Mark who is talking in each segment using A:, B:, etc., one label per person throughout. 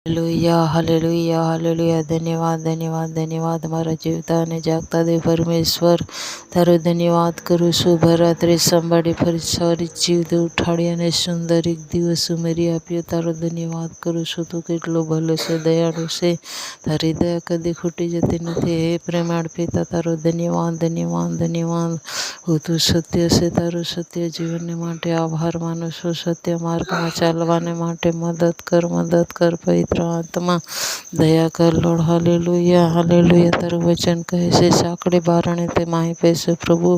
A: Hallelujah, hallelujah, hallelujah. धन्यवाद, धन्यवाद, धन्यवाद मारा जीवता અને જાગતા દેવ પરમેશ્વર, તારો ધન્યવાદ કરું છું. ભરાત્રે સંભાળી ફરી સારી જીવતે ઉઠાડી અને સુંદર એક દિવસ ઉમેરી આપ્યો. તારો ધન્યવાદ કરું છું. તું કેટલો ભલો છે, દયાળુ છે. તારી દયા કદી ખૂટી જતી નથી. હે પ્રેમાળ પિતા, તારો ધન્યવાદ, ધન્યવાદ, ધન્યવાદ. તું સત્ય છે, તારું સત્ય જીવનને માટે આભાર માનું છું. સત્ય માર્ગમાં ચાલવાને માટે મદદ કર, મદદ કર. પવિત્ર આત્મા દયા કર લોર્ડ. Hallelujah, hallelujah. તારું વચન કહે છે સાંકડી બારણેથી માહી પેશે. પ્રભુ,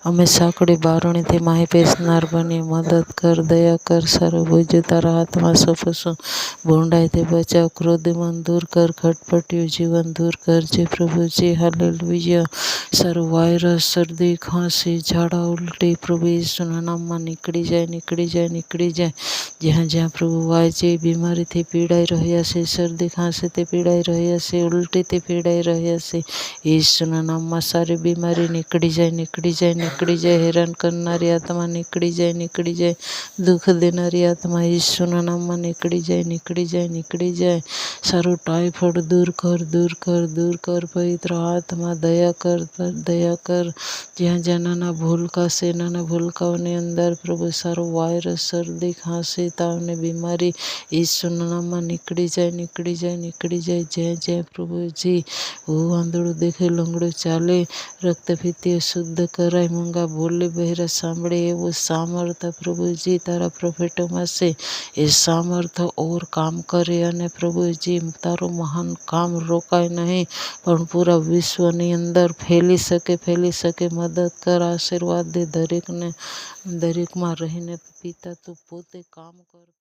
A: અમે સાંકડી બારણેથી માહી પેશનાર બની મદદ કર, દયા કર. સારું બુજ્યું તારા હાથમાં સોંપું છું. ભૂંડાઈથી બચાવ, ક્રોધમન દૂર કર, ખટપટ્યું જીવન દૂર કરજે પ્રભુજી. હાલેલુયા. સારું વાયરસ, શરદી, ખાંસી, ઝાડા, ઉલટી પ્રભુ ઈસુના નામમાં નીકળી જાય, નીકળી જાય, નીકળી જાય. જ્યાં જ્યાં પ્રભુ વાયજે બીમારીથી પીડાઈ રહ્યા છે, શરદી ખાંસીથી પીડાઈ રહ્યા છે, ઉલટીથી પીડાઈ રહ્યા છે, ઈસુના નામમાં સારી બીમારી નીકળી જાય, નીકળી જાય, નીકળી જાય. હેરાન કરનારી આત્મા નીકળી જાય, નીકળી જાય. દુઃખ દેનારી આત્મા ઈસુના નામમાં નીકળી જાય, નીકળી જાય, નીકળી જાય. સારું ટાઇફોઇડ દૂર કર, દૂર કર, દૂર કર. પવિત્ર આત્મા દયા કર, દયા કર. જ્યાં જ્યાં નાના ભૂલકા છે, નાના ભૂલકાઓની અંદર પ્રભુ સારું વાયરસ, શરદી, ખાંસી, તાવની બીમારી ઈસુના નામમાં નીકળી જાય, નીકળી જાય, નીકળી જાય. જ્યાં જ્યાં પ્રભુજી આંધળું દેખે, લંગડું ચાલે, રક્તપિત્તીઓ શુદ્ધ કરાય, મૂંગા બોલે, બહેરા સાંભળે, એવું સામર્થ પ્રભુજી તારા પ્રોફેટોમાં છે. એ સામર્થ ઓર કામ કરે અને પ્રભુજી તારું મહાન કામ રોકાય નહીં, પણ પૂરા વિશ્વની અંદર ફેલી શકે, ફેલી શકે. મદદ કર, આશીર્વાદ દે દરેકને, દરેકમાં રહીને પિતા તું પોતે કામ કર.